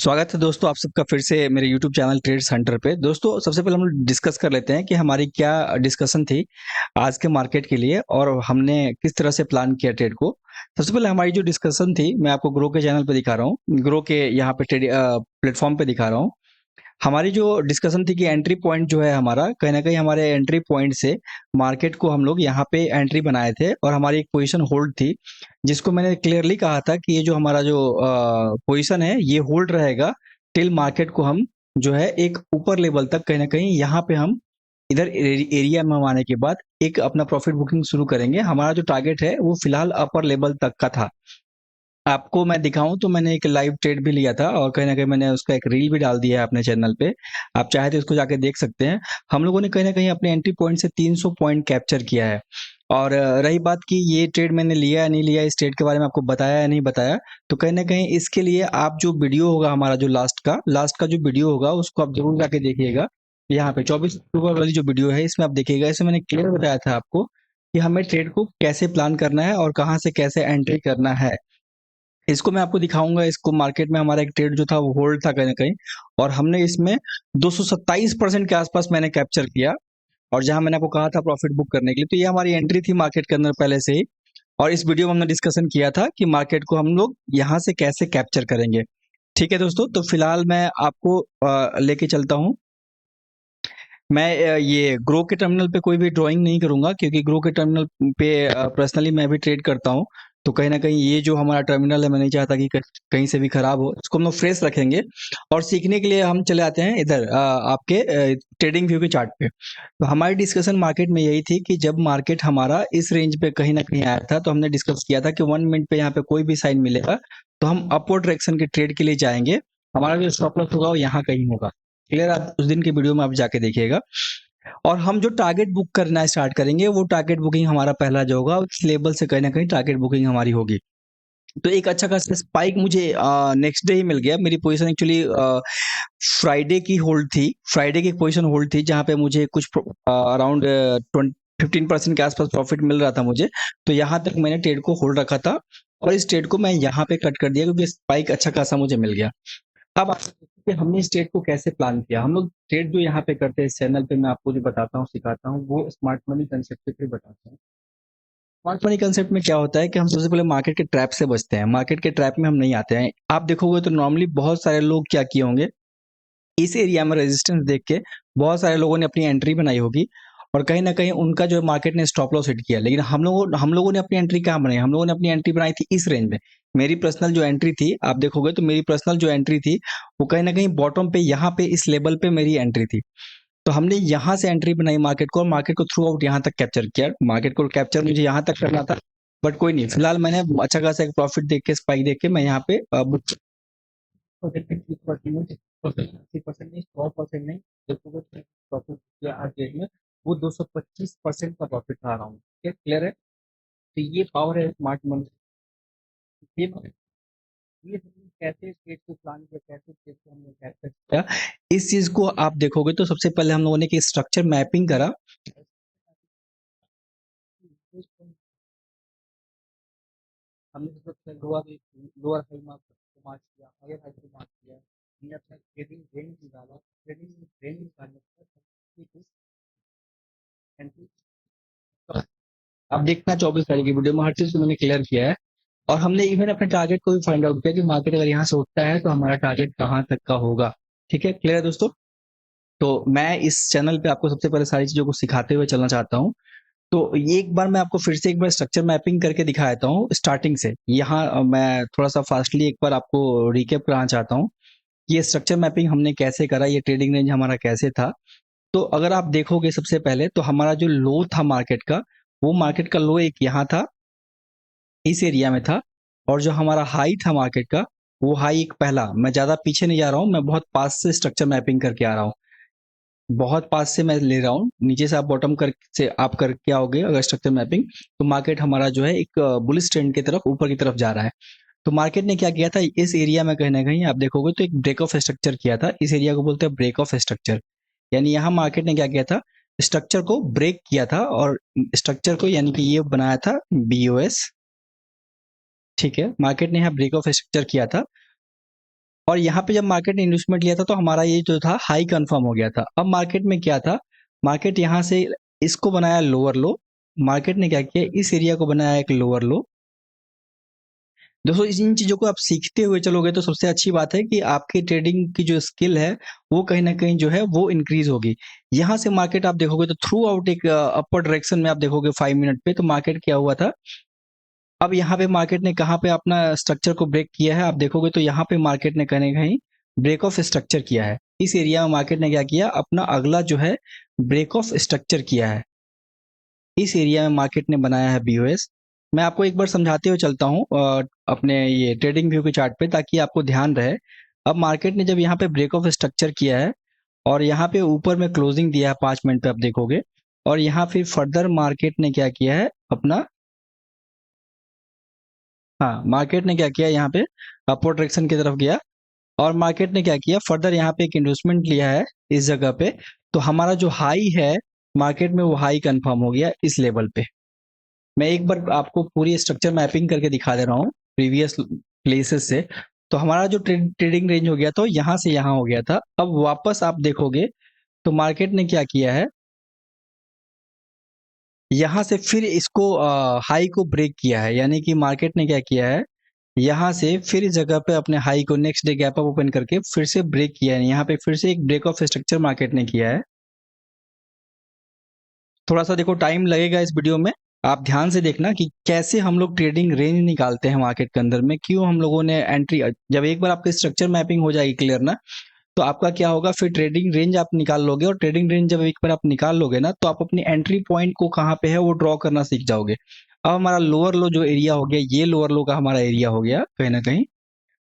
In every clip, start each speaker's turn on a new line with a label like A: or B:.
A: स्वागत है दोस्तों आप सबका फिर से मेरे YouTube चैनल ट्रेड्स हंटर पे। दोस्तों सबसे पहले हम लोग डिस्कस कर लेते हैं कि हमारी क्या डिस्कशन थी आज के मार्केट के लिए और हमने किस तरह से प्लान किया ट्रेड को। सबसे पहले हमारी जो डिस्कशन थी मैं आपको ग्रो के चैनल पे दिखा रहा हूँ, ग्रो के यहाँ पे प्लेटफॉर्म पे दिखा रहा हूँ। हमारी जो डिस्कशन थी कि एंट्री पॉइंट जो है हमारा कहीं ना कहीं हमारे एंट्री पॉइंट से मार्केट को हम लोग यहाँ पे एंट्री बनाए थे और हमारी एक पोजीशन होल्ड थी, जिसको मैंने क्लियरली कहा था कि ये जो हमारा जो पोजीशन है ये होल्ड रहेगा टिल मार्केट को हम जो है एक ऊपर लेवल तक कहीं ना कहीं यहाँ पे हम इधर एरिया में हम आने के बाद एक अपना प्रॉफिट बुकिंग शुरू करेंगे। हमारा जो टारगेट है वो फिलहाल अपर लेवल तक का था। आपको मैं दिखाऊं तो मैंने एक लाइव ट्रेड भी लिया था और कहीं ना कहीं मैंने उसका एक रील भी डाल दिया है अपने चैनल पे। आप चाहे तो इसको जाके देख सकते हैं। हम लोगों ने कहीं ना कहीं अपने एंट्री पॉइंट से 300 पॉइंट कैप्चर किया है। और रही बात कि ये ट्रेड मैंने लिया या नहीं लिया, इस ट्रेड के बारे में आपको बताया या नहीं बताया, तो कहीं ना कहीं इसके लिए आप जो वीडियो होगा हमारा जो लास्ट का जो वीडियो होगा उसको आप जरूर जाके देखिएगा। यहाँ पे 24 अक्टूबर वाली जो वीडियो है इसमें आप देखिएगा, इसमें मैंने क्लियर बताया था आपको कि हमें ट्रेड को कैसे प्लान करना है और कहाँ से कैसे एंट्री करना है। इसको मैं आपको दिखाऊंगा। इसको मार्केट में हमारा एक ट्रेड जो था वो होल्ड था कहीं ना कहीं, और हमने इसमें 227% के आसपास मैंने कैप्चर किया। और जहां मैंने आपको कहा था प्रॉफिट बुक करने के लिए, तो ये हमारी एंट्री थी मार्केट के अंदर पहले से ही। और इस वीडियो में हमने डिस्कशन किया था कि मार्केट को हम लोग यहाँ से कैसे कैप्चर करेंगे। ठीक है दोस्तों, तो फिलहाल मैं आपको लेके चलता हूँ। मैं ये ग्रो के टर्मिनल पे कोई भी ड्राइंग नहीं करूंगा क्योंकि ग्रो के टर्मिनल पे पर्सनली मैं भी ट्रेड करता हूँ। तो कहीं ना कहीं ये जो हमारा टर्मिनल है मैं नहीं चाहता कि कहीं से भी खराब हो, इसको हम लोग फ्रेश रखेंगे। और सीखने के लिए हम चले आते हैं इधर आपके ट्रेडिंग व्यू के चार्ट पे। तो हमारी डिस्कशन मार्केट में यही थी कि जब मार्केट हमारा इस रेंज पे कहीं ना कहीं आया था तो हमने डिस्कस किया था कि 1 मिनट पे यहाँ पे कोई भी साइन मिलेगा तो हम अपवर्ड डायरेक्शन के ट्रेड के लिए जाएंगे। हमारा जो स्टॉप लॉस होगा वो यहाँ कहीं होगा। क्लियर? आप उस दिन के वीडियो में आप जाके देखिएगा। और हम जो टारगेट बुक करना स्टार्ट करेंगे वो टारगेट बुकिंग हमारा पहला जो होगा उस लेवल से कहीं ना कहीं टारगेट बुकिंग हमारी होगी। तो एक अच्छा खासा स्पाइक मुझे नेक्स्ट डे ही मिल गया। मेरी पोजीशन एक्चुअली फ्राइडे की होल्ड थी, फ्राइडे की पोजीशन होल्ड थी जहां पे मुझे कुछ अराउंड 15% के आसपास प्रॉफिट मिल रहा था मुझे। तो यहाँ तक मैंने ट्रेड को होल्ड रखा था और इस ट्रेड को मैं यहाँ पे कट कर दिया क्योंकि स्पाइक अच्छा खासा मुझे मिल गया। अब आप देखिए कि हमने इस ट्रेड को कैसे प्लान किया। हम लोग ट्रेड जो यहाँ पे करते हैं इस चैनल पे, मैं आपको जो बताता हूँ सिखाता हूँ वो स्मार्ट मनी कंसेप्ट पे बताता हूँ। स्मार्ट मनी कंसेप्ट में क्या होता है कि हम सबसे पहले मार्केट के ट्रैप से बचते हैं, मार्केट के ट्रैप में हम नहीं आते हैं। आप देखोगे तो नॉर्मली बहुत सारे लोग क्या किए होंगे, इस एरिया में रेजिस्टेंस देख के बहुत सारे लोगों ने अपनी एंट्री बनाई होगी और कहीं ना कहीं उनका जो मार्केट ने स्टॉप लॉस हिट किया। लेकिन हम लोगों ने अपनी एंट्री कहाँ बनाई? हम लोगों ने अपनी एंट्री बनाई थी इस रेंज में। मेरी पर्सनल जो एंट्री थी आप देखोगे तो मेरी पर्सनल जो एंट्री थी वो कहीं ना कहीं बॉटम पे यहाँ पे इस लेवल पे मेरी एंट्री थी। तो हमने यहाँ से एंट्री बनाई मार्केट को और मार्केट को थ्रू आउट यहाँ तक कैप्चर किया। मार्केट को कैप्चर मुझे यहाँ तक करना था, बट कोई नहीं, फिलहाल मैंने अच्छा खासा एक प्रॉफिट देख के स्पाइक देख के मैं यहाँ पे बुक 80% नहीं, 100% नहीं, देखोगे तो प्रॉफिट किया आज डेट में वो 225% का प्रॉफिट था अराउंड। क्लियर है? तो ये पावर है स्मार्ट मनी। ये ये हमने कैसे स्टेट को प्लान किया, कैसे स्टेट को हमने कैसे किया, इस चीज को आप देखोगे तो सबसे पहले हम लोगों ने स्ट्रक्चर मैपिंग करा। हमने सबसे लोअर लोअर हाई मार्क किया, हायर हाई को मार्क किया। हमने अपना ट्रेडिंग रेंज निकाला, ट्रेडिंग रेंज निकालने के बाद एंट्री। अब देखना 24 तारीख की वीडियो में हर चीज को मैंने क्लियर किया है। और हमने इवन अपने टारगेट को भी फाइंड आउट किया कि मार्केट अगर यहाँ से उठता है तो हमारा टारगेट कहाँ तक का होगा। ठीक है, क्लियर है दोस्तों? तो मैं इस चैनल पे आपको सबसे पहले सारी चीजों को सिखाते हुए चलना चाहता हूँ। तो ये एक बार मैं आपको फिर से एक बार स्ट्रक्चर मैपिंग करके दिखा देता हूँ स्टार्टिंग से। यहाँ मैं थोड़ा सा फास्टली एक बार आपको रिकेप कराना चाहता हूँ। ये स्ट्रक्चर मैपिंग हमने कैसे करा, ये ट्रेडिंग रेंज हमारा कैसे था। तो अगर आप देखोगे सबसे पहले तो हमारा जो लो था मार्केट का, वो मार्केट का लो एक यहाँ था, इस एरिया में था। और जो हमारा हाई था मार्केट का, वो हाई एक पहला, मैं ज्यादा पीछे नहीं जा रहा हूँ, मैं बहुत पास से स्ट्रक्चर मैपिंग करके आ रहा हूँ। बहुत पास से मैं ले रहा हूँ, नीचे से आप बॉटम कर से आप करके आओगे अगर स्ट्रक्चर मैपिंग, तो मार्केट हमारा जो है एक बुलिश ट्रेंड की तरफ ऊपर की तरफ जा रहा है। तो मार्केट ने क्या किया था, इस एरिया में कहीं ना कहीं आप देखोगे तो एक ब्रेक ऑफ स्ट्रक्चर किया था। इस एरिया को बोलते हैं ब्रेक ऑफ स्ट्रक्चर। यानी यहाँ मार्केट ने क्या किया था, स्ट्रक्चर को ब्रेक किया था और स्ट्रक्चर को यानी कि ये बनाया था बीओएस। ठीक है, मार्केट ने यहाँ ब्रेक ऑफ स्ट्रक्चर किया था। और यहाँ पे जब मार्केट ने इन्वेस्टमेंट लिया था तो हमारा ये जो था हाई कंफर्म हो गया था। अब मार्केट में क्या था, मार्केट यहाँ से इसको बनाया लोअर लो, मार्केट ने क्या किया, इस एरिया को बनाया एक लोअर लो। दोस्तों इन चीज़ों को आप सीखते हुए चलोगे तो सबसे अच्छी बात है कि आपकी ट्रेडिंग की जो स्किल है वो कहीं न कहीं जो है वो इंक्रीज़ होगी। यहाँ से मार्केट आप देखोगे तो थ्रू आउट एक अपर डायरेक्शन में आप देखोगे 5 मिनट पे तो मार्केट क्या हुआ था। अब यहाँ पे मार्केट ने कहाँ पे अपना स्ट्रक्चर को ब्रेक किया है, आप देखोगे तो यहाँ पे मार्केट ने कहीं न कहीं ब्रेक ऑफ स्ट्रक्चर किया है। इस एरिया में मार्केट ने क्या किया, अपना अगला जो है ब्रेक ऑफ स्ट्रक्चर किया है। इस एरिया में मार्केट ने बनाया है बीओएस। मैं आपको एक बार समझाते हुए चलता हूँ अपने ये ट्रेडिंग व्यू के चार्ट पे ताकि आपको ध्यान रहे। अब मार्केट ने जब यहाँ पे ब्रेक ऑफ स्ट्रक्चर किया है और यहाँ पे ऊपर में क्लोजिंग दिया है 5 मिनट पे आप देखोगे और यहाँ फिर फर्दर मार्केट ने क्या किया है अपना, हाँ मार्केट ने क्या किया यहाँ पे अपवर्ड डायरेक्शन की तरफ गया और मार्केट ने क्या किया फर्दर यहाँ पे एक इन्वेस्टमेंट लिया है इस जगह पे। तो हमारा जो हाई है मार्केट में वो हाई कंफर्म हो गया इस लेवल पे। मैं एक बार आपको पूरी स्ट्रक्चर मैपिंग करके दिखा दे रहा हूँ प्रीवियस प्लेसेस से। तो हमारा जो ट्रेडिंग रेंज हो गया था यहाँ से यहाँ हो गया था। अब वापस आप देखोगे तो मार्केट ने क्या किया है, यहाँ से फिर इसको हाई को ब्रेक किया है, यानी कि मार्केट ने क्या किया है, यहाँ से फिर इस जगह पे अपने हाई को next day gap up open करके फिर से ब्रेक किया है। यहाँ पे फिर से एक ब्रेक ऑफ स्ट्रक्चर मार्केट ने किया है। थोड़ा सा देखो टाइम लगेगा इस वीडियो में, आप ध्यान से देखना कि कैसे हम लोग ट्रेडिंग रेंज निकालते हैं मार्केट के अंदर में, क्यों हम लोगों ने एंट्री, जब एक बार आपकी स्ट्रक्चर मैपिंग हो जाएगी क्लियर ना, तो आपका क्या होगा फिर ट्रेडिंग रेंज आप निकाल लोगे और ट्रेडिंग रेंज जब एक बार आप निकाल लोगे ना तो आप अपनी एंट्री पॉइंट को कहाँ पे है वो ड्रॉ करना सीख जाओगे। अब हमारा लोअर लो जो एरिया हो गया, ये लोअर लो का हमारा एरिया हो गया कहीं ना कहीं,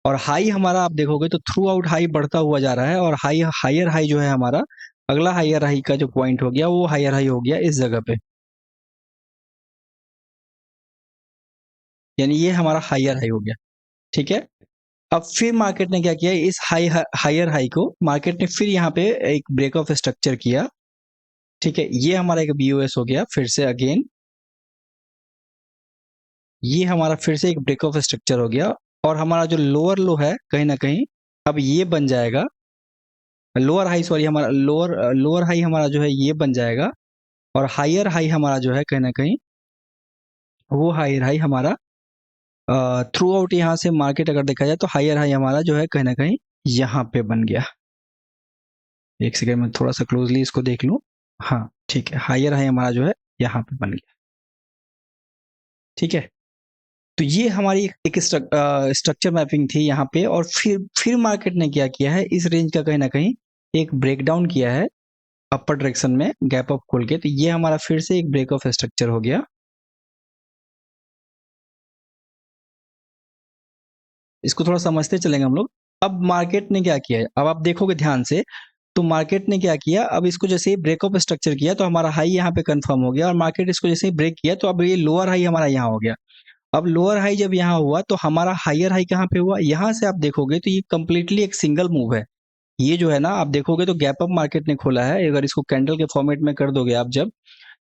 A: और हाई हमारा आप देखोगे तो थ्रू आउट हाई बढ़ता हुआ जा रहा है और हाई हायर हाई जो है हमारा अगला हायर हाई का जो पॉइंट हो गया वो हायर हाई हो गया इस जगह पे, यानी ये हमारा हायर हाई हो गया। ठीक है, अब फिर मार्केट ने क्या किया, इस हायर हाई को मार्केट ने फिर यहाँ पे एक ब्रेक ऑफ स्ट्रक्चर किया। ठीक है, ये हमारा एक बीओएस हो गया फिर से अगेन, ये हमारा फिर से एक ब्रेक ऑफ स्ट्रक्चर हो गया और हमारा जो लोअर लो है कहीं ना कहीं अब ये बन जाएगा लोअर हाई, सॉरी हमारा लोअर लोअर हाई हमारा जो है ये बन जाएगा और हायर हाई हमारा जो है कहीं ना कहीं वो हायर हाई हमारा थ्रू आउट यहाँ से मार्केट अगर देखा जाए तो हायर हाई हमारा जो है कहीं ना कहीं यहाँ पे बन गया। एक सेकेंड में थोड़ा सा क्लोजली इसको देख लूँ। हाँ ठीक है, हायर हाई हमारा जो है यहाँ पे बन गया। ठीक है, तो ये हमारी एक स्ट्रक्चर मैपिंग थी यहाँ पे और फिर मार्केट ने क्या किया है, इस रेंज का कहीं ना कहीं एक ब्रेकडाउन किया है अपर डायरेक्शन में गैप अप खोल के। तो ये हमारा फिर से एक ब्रेक ऑफ स्ट्रक्चर हो गया। इसको थोड़ा समझते चलेंगे हम लोग। अब मार्केट ने क्या किया है, अब आप देखोगे ध्यान से तो मार्केट ने क्या किया, अब इसको जैसे ही ब्रेक ऑफ स्ट्रक्चर किया तो हमारा हाई यहाँ पे कंफर्म हो गया और मार्केट इसको जैसे ही ब्रेक किया तो अब ये लोअर हाई हमारा यहाँ हो गया। अब लोअर हाई जब यहाँ हुआ तो हमारा हायर हाई कहाँ पे हुआ, यहाँ से आप देखोगे तो ये कंप्लीटली एक सिंगल मूव है। ये जो है ना आप देखोगे तो गैप अप मार्केट ने खोला है, अगर इसको कैंडल के फॉर्मेट में कर दोगे आप जब,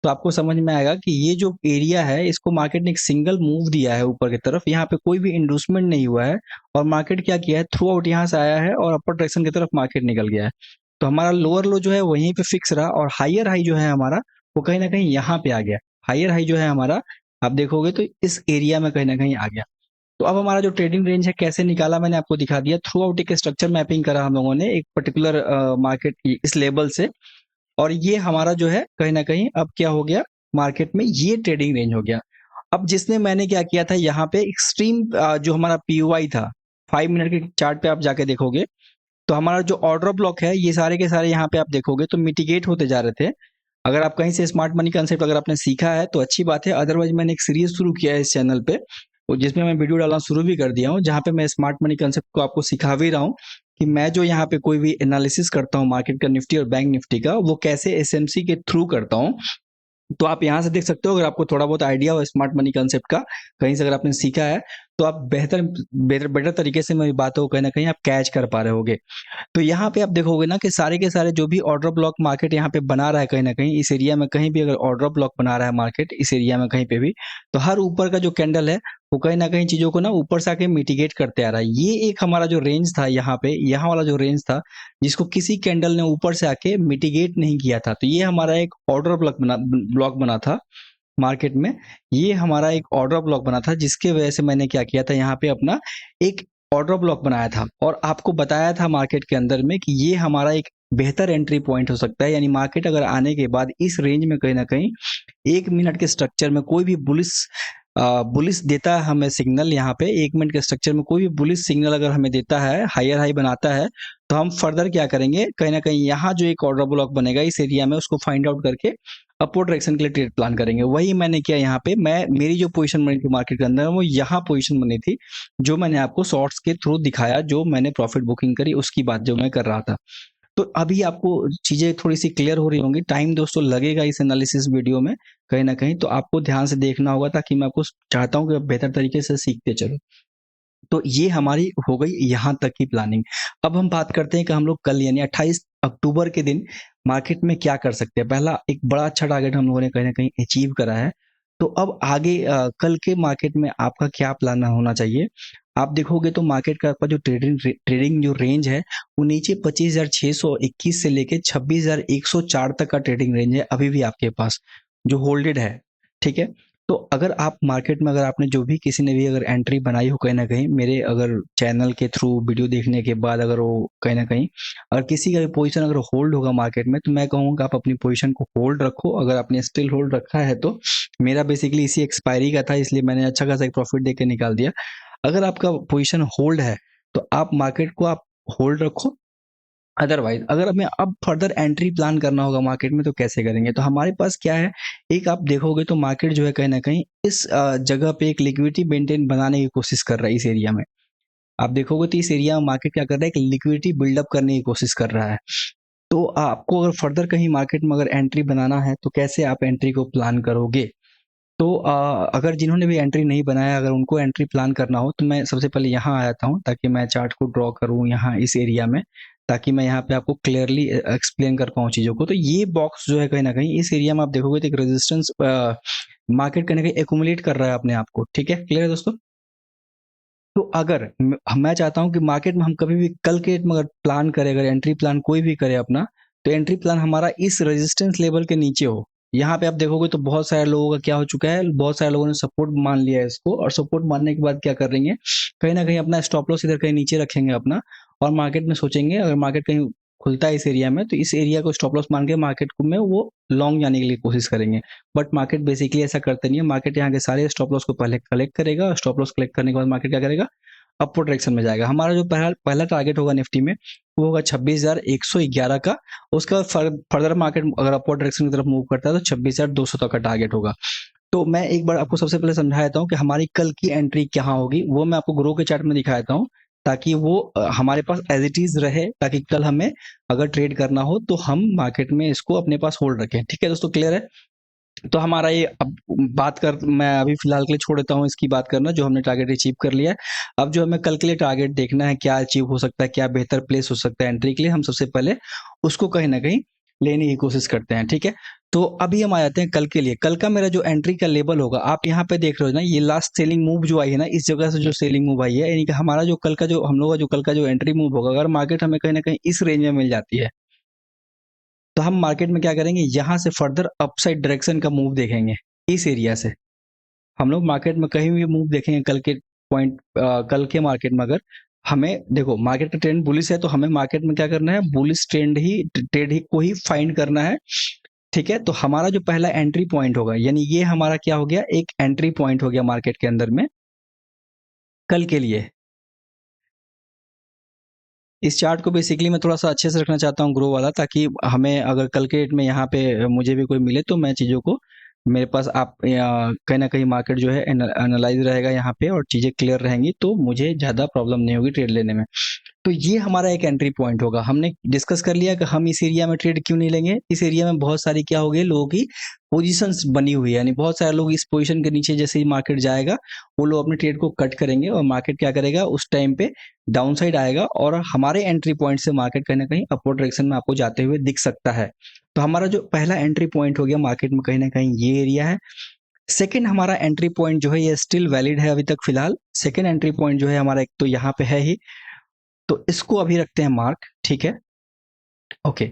A: तो आपको समझ में आएगा कि ये जो एरिया है इसको मार्केट ने एक सिंगल मूव दिया है ऊपर की तरफ, यहाँ पे कोई भी इंड्यूसमेंट नहीं हुआ है और मार्केट क्या किया है थ्रू आउट यहाँ से आया है और अपर डायरेक्शन की तरफ मार्केट निकल गया है। तो हमारा लोअर लो जो है वहीं पे फिक्स रहा और हायर हाई जो है हमारा वो कहीं ना कहीं यहाँ पे आ गया। हायर हाई जो है हमारा आप देखोगे तो इस एरिया में कहीं ना कहीं आ गया। तो अब हमारा जो ट्रेडिंग रेंज है कैसे निकाला मैंने आपको दिखा दिया, थ्रू आउट एक स्ट्रक्चर मैपिंग करा हम लोगों ने एक पर्टिकुलर मार्केट इस लेवल से, और ये हमारा जो है कहीं ना कहीं अब क्या हो गया, मार्केट में ये ट्रेडिंग रेंज हो गया। अब जिसने मैंने क्या किया था यहाँ पे एक्सट्रीम जो हमारा पीओआई था 5 मिनट के चार्ट पे आप जाके देखोगे तो हमारा जो ऑर्डर ब्लॉक है ये सारे के सारे यहाँ पे आप देखोगे तो मिटिगेट होते जा रहे थे। अगर आप कहीं से स्मार्ट मनी कंसेप्ट अगर आपने सीखा है तो अच्छी बात है, अदरवाइज मैंने एक सीरीज शुरू किया है इस चैनल पे और जिसमें मैं वीडियो डालना शुरू भी कर दिया हूँ, जहाँ पे मैं स्मार्ट मनी कंसेप्ट को आपको सिखा भी रहा हूँ कि मैं जो यहाँ पे कोई भी एनालिसिस करता हूँ मार्केट का निफ्टी और बैंक निफ्टी का वो कैसे एसएमसी के थ्रू करता हूँ। तो आप यहाँ से देख सकते हो, अगर आपको थोड़ा बहुत आइडिया हो स्मार्ट मनी कंसेप्ट का कहीं से अगर आपने सीखा है तो आप बेहतर बेहतर बेटर तरीके से मेरी बातों को कहीं ना कहीं आप कैच कर पा रहे होगे। तो यहाँ पे आप देखोगे ना कि सारे के सारे जो भी ऑर्डर ब्लॉक मार्केट यहाँ पे बना रहा है कहीं ना कहीं इस एरिया में कहीं भी अगर ऑर्डर ब्लॉक बना रहा है मार्केट इस एरिया में कहीं पे भी, तो हर ऊपर का जो कैंडल है वो कहीं न कहीं चीज़ों को ना ऊपर से आके मिटिगेट करते आ रहा है। ये एक हमारा जो रेंज था यहाँ पे, यहाँ वाला जो रेंज था, जिसको किसी कैंडल ने ऊपर से आके मिटिगेट नहीं किया था। तो ये हमारा एक ऑर्डर ब्लॉक बना था मार्केट में। ये हमारा एक ऑर्डर ब्लॉक बना था, जिसकी वजह से मैंने क्या किया था, यहाँ पे अपना एक ऑर्डर ब्लॉक बनाया था और आपको बताया था मार्केट के अंदर में कि ये हमारा एक बेहतर एंट्री पॉइंट हो सकता है। यानी मार्केट अगर आने के बाद इस रेंज में कहीं न कहीं 1 मिनट के स्ट्रक्चर में कोई भी बुलिश देता है हमें सिग्नल, यहाँ पे 1 मिनट के स्ट्रक्चर में कोई भी बुलिश सिग्नल अगर हमें देता है, हायर हाई बनाता है, तो हम फर्दर क्या करेंगे, कहीं न कहीं यहाँ जो एक ऑर्डर ब्लॉक बनेगा इस एरिया में, उसको फाइंड आउट करके अपवर्ड डायरेक्शन के लिए ट्रेड प्लान करेंगे। वही मैंने किया यहाँ पे। मेरी जो पोजीशन बनी थी मार्केट के अंदर, वो यहाँ पोजीशन बनी थी, जो मैंने आपको शॉर्ट्स के थ्रू दिखाया, जो मैंने प्रॉफिट बुकिंग करी उसकी बात जो मैं कर रहा था। तो अभी आपको चीज़ें थोड़ी-सी क्लियर हो रही होंगी। टाइम दोस्तों लगेगा इस एनालिसिस वीडियो में कहीं न कहीं, तो आपको ध्यान से देखना होगा, ताकि मैं आपको चाहता हूँ कि आप बेहतर तरीके से सीखते चलो। तो ये हमारी हो गई यहाँ तक की प्लानिंग। अब हम बात करते हैं कि हम लोग कल यानी 28 अक्टूबर के दिन मार्केट में क्या कर सकते हैं। पहला एक बड़ा अच्छा टारगेट हम लोगों ने कहीं न कहीं अचीव करा है। तो अब आगे कल के मार्केट में आपका क्या प्लान होना चाहिए? आप देखोगे तो मार्केट का आपका जो ट्रेडिंग जो रेंज है, वो नीचे 25,621 से लेके 26,104 तक का ट्रेडिंग रेंज है अभी भी आपके पास, जो होल्डेड है, ठीक है? तो अगर आप मार्केट में, अगर आपने जो भी किसी ने भी अगर एंट्री बनाई हो कहीं न कहीं मेरे अगर चैनल के थ्रू वीडियो देखने के बाद, अगर वो कहीं न कहीं अगर किसी का भी पोजीशन अगर होल्ड होगा मार्केट में, तो मैं कहूँगा आप अपनी पोजीशन को होल्ड रखो। अगर आपने स्टिल होल्ड रखा है तो मेरा बेसिकली इसी एक्सपायरी का था, इसलिए मैंने अच्छा खासा एक प्रॉफिट देके निकाल दिया। अगर आपका पोजीशन होल्ड है, तो आप मार्केट को आप होल्ड रखो। अदरवाइज अगर हमें अब फर्दर एंट्री प्लान करना होगा मार्केट में, तो कैसे करेंगे? तो हमारे पास क्या है, एक आप देखोगे तो मार्केट जो है कहीं न कहीं इस जगह पे एक लिक्विडिटी मेंटेन बनाने की कोशिश कर रहा है इस एरिया में। आप देखोगे तो इस एरिया में मार्केट क्या कर रहा है, एक लिक्विडिटी बिल्डअप करने की कोशिश कर रहा है। तो आपको अगर फर्दर कहीं मार्केट में अगर एंट्री बनाना है, तो कैसे आप एंट्री को प्लान करोगे? तो अगर जिन्होंने भी एंट्री नहीं बनाया, अगर उनको एंट्री प्लान करना हो, तो मैं सबसे पहले यहाँ आ जाता हूँ, ताकि मैं चार्ट को ड्रॉ करूँ यहाँ इस एरिया में, ताकि मैं यहाँ पे आपको क्लियरली एक्सप्लेन कर पाऊँ चीज़ों को। तो ये बॉक्स जो है कहीं न कहीं इस एरिया में आप देखोगे तो एक रेजिस्टेंस मार्केट कहीं न कहीं एक्युमुलेट कर रहा है अपने आप को, ठीक है? क्लियर है दोस्तों? तो अगर मैं चाहता हूँ कि मार्केट में हम कभी भी कल के डेट में अगर प्लान करें, अगर एंट्री प्लान कोई भी करे अपना, तो एंट्री प्लान हमारा इस रेजिस्टेंस लेवल के नीचे हो। यहाँ पे आप देखोगे तो बहुत सारे लोगों का क्या हो चुका है, बहुत सारे लोगों ने सपोर्ट मान लिया है इसको, और सपोर्ट मानने के बाद क्या कर देंगे, कहीं न कहीं अपना स्टॉप लॉस इधर कहीं नीचे रखेंगे अपना, और मार्केट में सोचेंगे अगर मार्केट कहीं खुलता है इस एरिया में, तो इस एरिया को स्टॉप लॉस मान के मार्केट को में वो लॉन्ग जाने के लिए कोशिश करेंगे। बट मार्केट बेसिकली ऐसा करता नहीं है। मार्केट यहाँ के सारे स्टॉप लॉस को पहले कलेक्ट करेगा, स्टॉप लॉस कलेक्ट करने के बाद मार्केट क्या करेगा, अपवर्ड डायरेक्शन में जाएगा। हमारा जो पहला पहला टारगेट होगा निफ्टी में, वो होगा 26,111 का। उसके बाद फर्दर मार्केट अगर अपवर्ड डायरेक्शन की तरफ मूव करता है, तो 26,200 तक का टारगेट होगा। तो मैं एक बार आपको सबसे पहले समझा देता हूँ कि हमारी कल की एंट्री कहाँ होगी। वो मैं आपको ग्रो के चार्ट में दिखा देता हूँ, ताकि वो हमारे पास एज इट इज रहे, ताकि कल हमें अगर ट्रेड करना हो तो हम मार्केट में इसको अपने पास होल्ड रखें। ठीक है दोस्तों, क्लियर है? तो हमारा ये अब बात कर मैं अभी फिलहाल के लिए छोड़ देता हूँ इसकी बात करना, जो हमने टारगेट अचीव कर लिया है। अब जो हमें कल के लिए टारगेट देखना है, क्या अचीव हो सकता है, क्या बेहतर प्लेस हो सकता है एंट्री के लिए, हम सबसे पहले उसको कहीं न कहीं लेने की कोशिश करते हैं, ठीक है? तो अभी हम आ जाते हैं कल के लिए। कल का मेरा जो एंट्री का लेवल होगा, आप यहाँ पे देख रहे हो ना, ये लास्ट सेलिंग मूव जो आई है ना, इस जगह से जो सेलिंग मूव आई है, यानी कि हमारा जो कल का जो हम लोग का जो कल का जो एंट्री मूव होगा, अगर मार्केट हमें कहीं न कहीं इस रेंज में मिल जाती है, तो हम मार्केट में क्या करेंगे, यहाँ से फर्दर अपसाइड डायरेक्शन का मूव देखेंगे इस एरिया से। हम लोग मार्केट में कहीं भी मूव देखेंगे कल के कल के मार्केट में, अगर हमें देखो मार्केट का ट्रेंड बुलिश है, तो हमें मार्केट में क्या करना है, बुलिश ट्रेंड ही को ही फाइंड करना है। ठीक है, तो हमारा जो पहला एंट्री पॉइंट होगा, यानी ये हमारा क्या हो गया, एक एंट्री पॉइंट हो गया मार्केट के अंदर में कल के लिए। इस चार्ट को बेसिकली मैं थोड़ा सा अच्छे से रखना चाहता हूँ ग्रो वाला, ताकि हमें अगर कल के डेट में यहाँ पे मुझे भी कोई मिले, तो मैं चीज़ों को मेरे पास आप कहीं ना कहीं मार्केट जो है एनालाइज रहेगा यहाँ पे, और चीज़ें क्लियर रहेंगी, तो मुझे ज़्यादा प्रॉब्लम नहीं होगी ट्रेड लेने में। तो ये हमारा एक एंट्री पॉइंट होगा। हमने डिस्कस कर लिया कि हम इस एरिया में ट्रेड क्यों नहीं लेंगे। इस एरिया में बहुत सारी क्या हो गई, लोगों की पोजीशंस बनी हुई है, यानी बहुत सारे लोग इस पोजीशन के नीचे जैसे ही मार्केट जाएगा, वो लोग अपने ट्रेड को कट करेंगे, और मार्केट क्या करेगा, उस टाइम पे डाउन साइड आएगा, और हमारे एंट्री पॉइंट से मार्केट कहीं ना कहीं अपवर्ड डायरेक्शन में आपको जाते हुए दिख सकता है। तो हमारा जो पहला एंट्री पॉइंट हो गया मार्केट में, कहीं ना कहीं ये एरिया है। सेकंड हमारा एंट्री पॉइंट जो है ये स्टिल वैलिड है अभी तक फिलहाल। सेकंड एंट्री पॉइंट जो है हमारा एक तो यहाँ पे है ही, तो इसको अभी रखते हैं मार्क, ठीक है। ओके,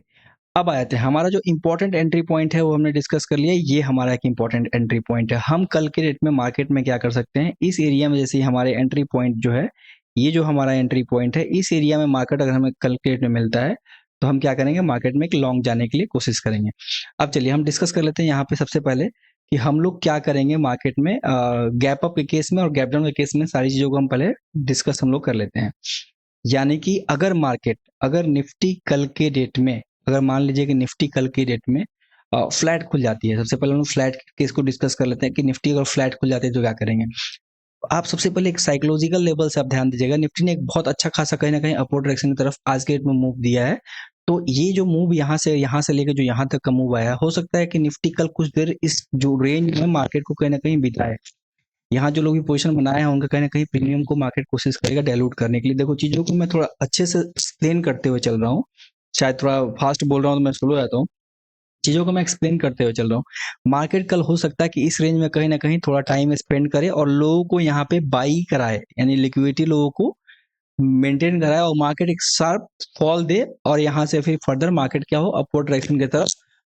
A: अब आ जाते हैं हमारा जो इम्पोर्टेंट एंट्री पॉइंट है वो हमने डिस्कस कर लिया। ये हमारा एक इम्पोर्टेंट एंट्री पॉइंट है। हम कल के डेट में मार्केट में क्या कर सकते हैं, इस एरिया में जैसे हमारे एंट्री पॉइंट जो है, ये जो हमारा एंट्री पॉइंट है, इस एरिया में मार्केट अगर हमें कल के डेट में मिलता है तो हम क्या करेंगे, मार्केट में एक लॉन्ग जाने के लिए कोशिश करेंगे। अब चलिए हम डिस्कस कर लेते हैं यहाँ पे सबसे पहले कि हम लोग क्या करेंगे मार्केट में गैप अप के केस में और गैप डाउन के केस में। सारी चीजों को हम पहले डिस्कस हम लोग कर लेते हैं। यानी कि अगर मार्केट, अगर निफ्टी कल के डेट में, अगर मान लीजिए कि निफ्टी कल की डेट में फ्लैट खुल जाती है, सबसे पहले हम फ्लैट केस को डिस्कस कर लेते हैं कि निफ्टी अगर फ्लैट खुल जाती है तो क्या करेंगे। आप सबसे पहले एक साइकोलॉजिकल लेवल से आप ध्यान दीजिएगा। निफ्टी ने एक बहुत अच्छा खासा कहीं ना कहीं अपवर्ड डायरेक्शन की तरफ आज के डेट में मूव दिया है। तो ये जो मूव यहाँ से लेकर जो यहाँ तक का मूव आया, हो सकता है कि निफ्टी कल कुछ देर इस जो रेंज में मार्केट को कहीं ना कहीं बिताए। यहाँ जो लोग भी पोजीशन बनाए हैं उनका कहीं ना कहीं प्रीमियम को मार्केट कोशिश करेगा डायलूट करने के लिए। देखो चीजों को मैं थोड़ा अच्छे से एक्सप्लेन करते हुए चल रहा हूँ, शायद थोड़ा फास्ट बोल रहा हूँ तो मैं स्लो जाता हूँ। चीजों को मैं एक्सप्लेन करते हुए चल रहा हूँ। मार्केट कल हो सकता है कि इस रेंज में कहीं ना कहीं थोड़ा टाइम स्पेंड करे और लोगों को यहाँ पे बाई कराए, यानी लिक्विडिटी लोगों को मेंटेन कराए और मार्केट एक शार्प फॉल दे और यहाँ से फिर फर्दर मार्केट क्या हो, अपवर्ड डायरेक्शन की तरफ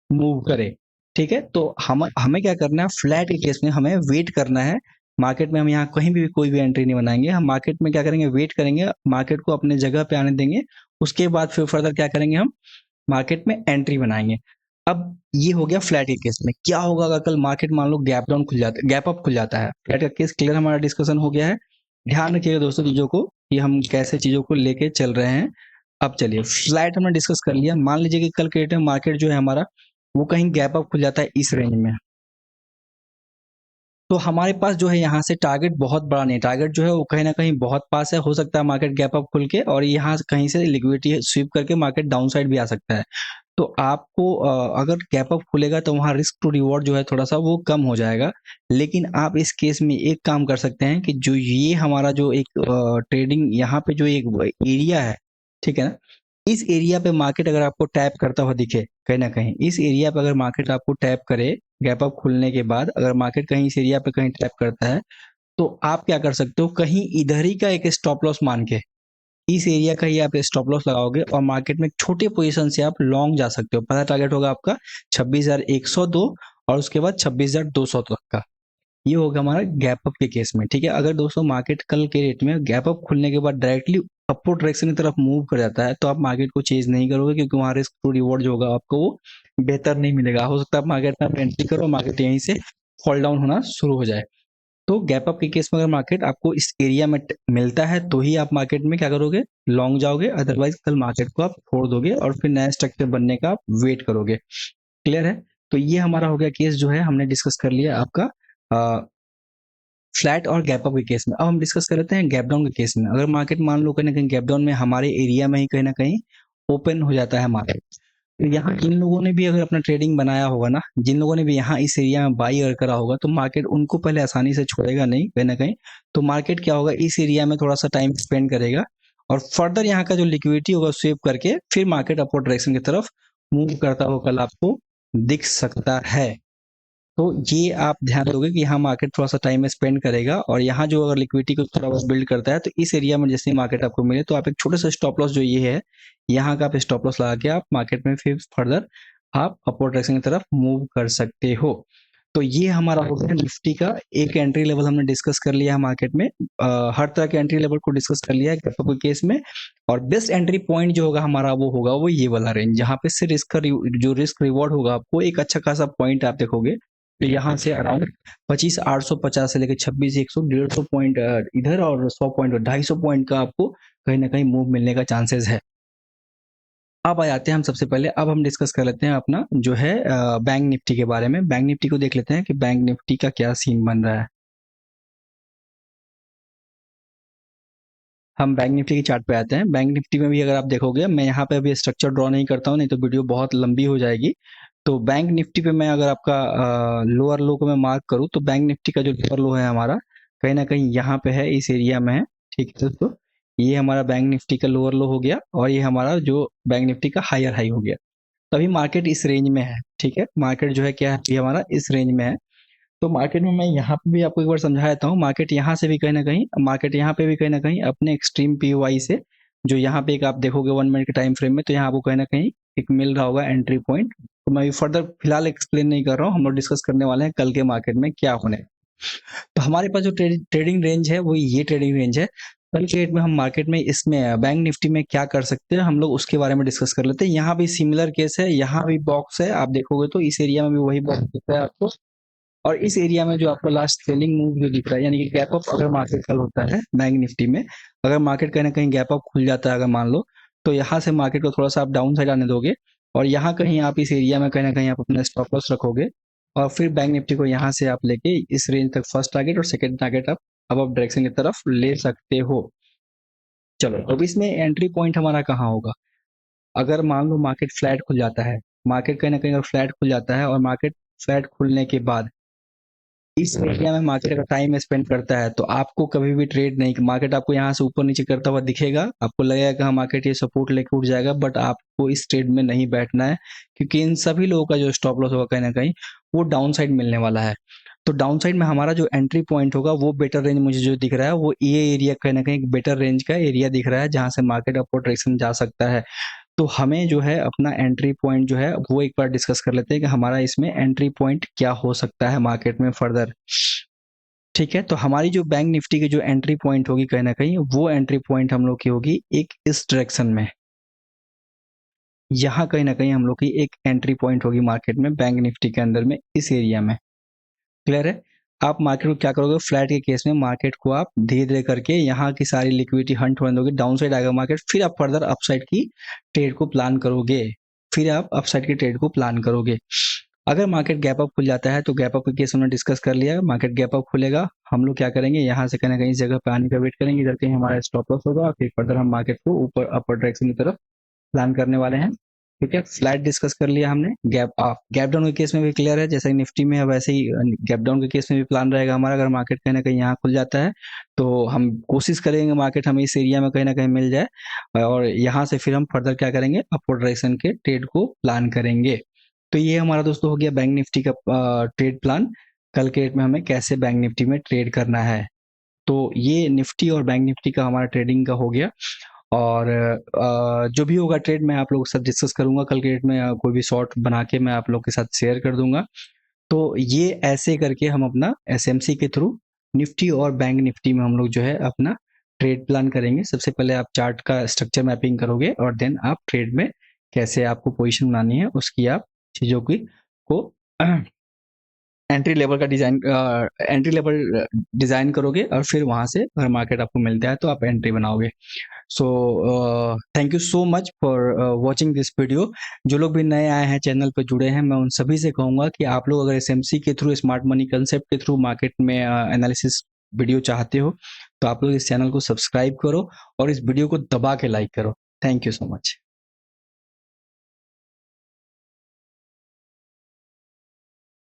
A: मूव करे। ठीक है, तो हम हमें क्या करना है, फ्लैट के केस में हमें वेट करना है। मार्केट में हम यहाँ कहीं भी कोई भी एंट्री नहीं बनाएंगे। हम मार्केट में क्या करेंगे, वेट करेंगे, मार्केट को अपने जगह पे आने देंगे। उसके बाद फिर फर्दर क्या करेंगे, हम मार्केट में एंट्री बनाएंगे। अब ये हो गया फ्लैट के केस में। क्या होगा अगर कल मार्केट मान लो गैप डाउन खुल जाता है, गैप अप खुल जाता है। फ्लैट का केस क्लियर, हमारा डिस्कशन हो गया है। ध्यान रखिएगा दोस्तों चीजों को कि हम कैसे चीजों को लेके चल रहे हैं। अब चलिए फ्लैट हमने डिस्कस कर लिया। मान लीजिए कि कल के डेट में मार्केट जो है हमारा वो कहीं गैप अप खुल जाता है इस रेंज में, तो हमारे पास जो है यहाँ से टारगेट बहुत बड़ा नहीं, टारगेट जो है वो कहीं ना कहीं बहुत पास है। हो सकता है मार्केट गैप अप खुल के और यहाँ कहीं से लिक्विडिटी स्वीप करके मार्केट डाउन साइड भी आ सकता है। तो आपको अगर गैप अप खुलेगा तो वहाँ रिस्क टू रिवॉर्ड जो है थोड़ा सा वो कम हो जाएगा। लेकिन आप इस केस में एक काम कर सकते हैं कि जो ये हमारा जो एक ट्रेडिंग यहाँ पे जो एक एरिया है, ठीक है ना, इस एरिया पे मार्केट अगर आपको टैप करता हुआ दिखे कहीं ना कहीं, इस एरिया पे अगर मार्केट आपको टैप करे गैप अप खुलने के बाद, अगर मार्केट कहीं इस एरिया पे कहीं टैप करता है तो आप क्या कर सकते हो, कहीं इधर ही का एक स्टॉप लॉस मान के इस एरिया का ही आप स्टॉप लॉस लगाओगे और मार्केट में छोटे पोजीशन से आप लॉन्ग जा सकते हो। पहला टारगेट होगा आपका 26,102 और उसके बाद 26,200 तक का। ये होगा हमारा गैप अप के केस में। ठीक है, अगर दोस्तों मार्केट कल के रेट में गैप अप खुलने के बाद डायरेक्टली अपवर्ड डायरेक्शन की तरफ मूव कर जाता है तो आप मार्केट को चेंज नहीं करोगे, क्योंकि वहां रिस्क टू रिवॉर्ड जो होगा आपको वो बेहतर नहीं मिलेगा। हो सकता है आप मार्केट में आप एंट्री करो, मार्केट यहीं से फॉल डाउन होना शुरू हो जाए। तो गैप अप के केस में अगर मार्केट आपको इस एरिया में मिलता है तो ही आप मार्केट में क्या करोगे, लॉन्ग जाओगे, अदरवाइज कल मार्केट को आप छोड़ दोगे और फिर नया स्ट्रक्चर बनने का आप वेट करोगे। क्लियर है, तो ये हमारा हो गया केस जो है हमने डिस्कस कर लिया आपका फ्लैट और गैप अप के केस में। अब हम डिस्कस कर लेते हैं गैप डाउन के केस में। अगर मार्केट मान लो कहीं ना कहीं गैप डाउन में हमारे एरिया में ही कहीं ना कहीं ओपन हो जाता है मार्केट, तो यहाँ जिन लोगों ने भी अगर अपना ट्रेडिंग बनाया होगा ना, जिन लोगों ने भी यहाँ इस एरिया में बाई अगर करा होगा, तो मार्केट उनको पहले आसानी से छोड़ेगा नहीं कहीं ना कहीं। तो मार्केट क्या होगा, इस एरिया में थोड़ा सा टाइम स्पेंड करेगा और फर्दर यहाँ का जो लिक्विडिटी होगा स्वीप करके फिर मार्केट अपवर्ड डायरेक्शन की तरफ मूव करता हुआ कल आपको दिख सकता है। तो ये आप ध्यान दोगे कि यहाँ मार्केट थोड़ा सा टाइम स्पेंड करेगा और यहाँ जो अगर लिक्विडिटी को थोड़ा बहुत बिल्ड करता है तो इस एरिया में जैसे मार्केट आपको मिले तो आप एक छोटे सा स्टॉप लॉस जो ये है, यहाँ का आप स्टॉप लॉस लगा के आप मार्केट में फिर फर्दर आप अपवर्ड डायरेक्शन की तरफ मूव कर सकते हो। तो ये हमारा हो गया निफ्टी का एक एंट्री लेवल हमने डिस्कस कर लिया है मार्केट में। हर तरह के एंट्री लेवल को डिस्कस कर लिया है गैप अप के केस में। और बेस्ट एंट्री पॉइंट जो होगा हमारा वो होगा वो ये वाला रेंज, जहाँ पे से रिस्क का जो रिस्क रिवॉर्ड होगा आपको एक अच्छा खासा पॉइंट आप देखोगे। तो यहाँ से अराउंड 25,850 से लेकर 26,100 150 पॉइंट इधर और 100 पॉइंट 250 पॉइंट का आपको कहीं ना कहीं मूव मिलने का चांसेस है। अब आ जाते हैं हम सबसे पहले, अब हम डिस्कस कर लेते हैं अपना जो है बैंक निफ्टी के बारे में। बैंक निफ्टी को देख लेते हैं कि बैंक निफ्टी का क्या सीन बन रहा है। हम बैंक निफ्टी की चार्ट पे आते हैं। बैंक निफ्टी में भी अगर आप देखोगे, मैं यहाँ पे अभी स्ट्रक्चर ड्रॉ नहीं करता हूँ, नहीं तो वीडियो बहुत लंबी हो जाएगी। तो बैंक निफ्टी पे मैं अगर आपका लोअर लो को मैं मार्क करूँ तो बैंक निफ्टी का जो लोअर लो है हमारा कहीं ना कहीं यहाँ पे है, इस एरिया में है। ठीक है दोस्तों, ये हमारा बैंक निफ्टी का लोअर लो हो गया और ये हमारा जो बैंक निफ्टी का हायर हाई हो गया। तभी मार्केट इस रेंज में है। ठीक है, मार्केट जो है क्या है, ये हमारा इस रेंज में है। तो मार्केट में मैं यहाँ पे भी आपको एक बार समझा देता हूँ। मार्केट यहाँ से भी कहीं न कहीं मार्केट यहाँ पे भी कहीं न कहीं अपने एक्सट्रीम पीओआई से जो यहाँ पे एक आप देखोगे 1 मिनट के टाइम फ्रेम में, तो यहाँ आपको कहीं न कहीं एक मिल रहा होगा एंट्री पॉइंट। तो मैं फर्दर फिलहाल एक्सप्लेन नहीं कर रहा हूँ, हम लोग डिस्कस करने वाले हैं कल के मार्केट में क्या होने। तो हमारे पास जो ट्रेडिंग रेंज है वो ये ट्रेडिंग रेंज है। कल के डेट में हम मार्केट में इसमें बैंक निफ्टी में क्या कर सकते हैं, हम लोग उसके बारे में डिस्कस कर लेते हैं। यहाँ भी सिमिलर केस है, यहाँ भी बॉक्स है, आप देखोगे तो इस एरिया में भी वही बॉक्स दिख रहा है आपको। और इस एरिया में जो आपको लास्ट सेलिंग मूव जो दिख रहा है, यानी कि गैप अप अगर मार्केट कल होता है बैंक निफ्टी में, अगर मार्केट कहीं ना कहीं गैप अप खुल जाता है अगर मान लो, तो यहाँ से मार्केट को थोड़ा सा आप डाउन साइड आने दोगे और यहाँ कहीं आप इस एरिया में कहीं ना कहीं आप अपना स्टॉप लॉस रखोगे और फिर बैंक निफ्टी को यहाँ से आप लेके इस रेंज तक फर्स्ट टारगेट और सेकंड टारगेट आप अब डायरेक्शन की तरफ ले सकते हो। चलो, अब इसमें एंट्री पॉइंट हमारा कहाँ होगा? अगर मान लो मार्केट फ्लैट खुल जाता है, मार्केट कहीं ना कहीं अगर फ्लैट खुल जाता है और मार्केट फ्लैट खुलने के बाद इस एरिया में मार्केट अगर टाइम स्पेंड करता है तो आपको कभी भी ट्रेड नहीं, मार्केट आपको यहाँ से ऊपर नीचे करता हुआ दिखेगा, आपको लगेगा कि हाँ मार्केट ये सपोर्ट लेके उठ जाएगा, बट आपको इस ट्रेड में नहीं बैठना है, क्योंकि इन सभी लोगों का जो स्टॉप लॉस होगा कहीं ना कहीं वो डाउन साइड मिलने वाला है। तो डाउन साइड में हमारा जो एंट्री पॉइंट होगा वो बेटर रेंज मुझे जो दिख रहा है वो ये एरिया कहीं ना कहीं एक बेटर रेंज का एरिया दिख रहा है जहां से मार्केट अपवर्ड डायरेक्शन जा सकता है। तो हमें जो है अपना एंट्री पॉइंट जो है वो एक बार डिस्कस कर लेते हैं कि हमारा इसमें एंट्री पॉइंट क्या हो सकता है मार्केट में फर्दर। ठीक है, तो हमारी जो बैंक निफ्टी की जो एंट्री पॉइंट होगी कहीं ना कहीं वो एंट्री पॉइंट हम लोग की होगी एक इस डायरेक्शन में, यहाँ कहीं ना कहीं हम लोग की एक एंट्री पॉइंट होगी मार्केट में बैंक निफ्टी के अंदर में इस एरिया में। क्लियर है? आप मार्केट को क्या करोगे, फ्लैट के केस में मार्केट को आप धीरे धीरे करके यहाँ की सारी लिक्विडिटी हंट होने दोगे, डाउन साइड आएगा मार्केट, फिर आप फर्दर अपसाइड की ट्रेड को प्लान करोगे, फिर आप अपसाइड की ट्रेड को प्लान करोगे। अगर मार्केट गैप अप खुल जाता है तो गैप अप के केस हमने डिस्कस कर लिया, मार्केट गैप अप खुलेगा, हम लोग क्या करेंगे, यहाँ से कहीं ना कहीं इस जगह पे आने का वेट करेंगे, इधर कहीं हमारा स्टॉप लॉस होगा, फिर फर्दर हम मार्केट को ऊपर अपर डायरेक्शन की तरफ प्लान करने वाले हैं। ठीक है, फ्लैट डिस्कस कर लिया हमने, गैप डाउन के केस में भी क्लियर है, जैसे निफ्टी में है वैसे ही गैप डाउन के केस में भी प्लान रहेगा हमारा। अगर मार्केट कहीं ना कहीं यहाँ खुल जाता है तो हम कोशिश करेंगे मार्केट हमें इस एरिया में कहीं ना कहीं मिल जाए और यहाँ से फिर हम फर्दर क्या करेंगे, अपवर्ड डायरेक्शन के ट्रेड को प्लान करेंगे। तो ये हमारा दोस्तों हो गया बैंक निफ्टी का ट्रेड प्लान, कल के डेट में हमें कैसे बैंक निफ्टी में ट्रेड करना है। तो ये निफ्टी और बैंक निफ्टी का हमारा ट्रेडिंग का हो गया। और जो भी होगा ट्रेड मैं आप लोगों के साथ डिस्कस करूंगा कल के डेट में, कोई भी शॉर्ट बना के मैं आप लोग के साथ शेयर कर दूंगा। तो ये ऐसे करके हम अपना एसएमसी के थ्रू निफ्टी और बैंक निफ्टी में हम लोग जो है अपना ट्रेड प्लान करेंगे। सबसे पहले आप चार्ट का स्ट्रक्चर मैपिंग करोगे और देन आप ट्रेड में कैसे आपको पोजीशन बनानी है उसकी आप चीज़ों की को एंट्री लेवल डिजाइन करोगे और फिर वहां से अगर मार्केट आपको मिलता है तो आप एंट्री बनाओगे। So thank you so much for watching this video. जो लोग भी नए आए हैं चैनल पर जुड़े हैं, मैं उन सभी से कहूंगा कि आप लोग अगर एसएमसी के थ्रू स्मार्ट मनी कंसेप्ट के थ्रू मार्केट में एनालिसिस वीडियो चाहते हो तो आप लोग इस चैनल को सब्सक्राइब करो और इस वीडियो को दबा के लाइक करो। Thank you so much.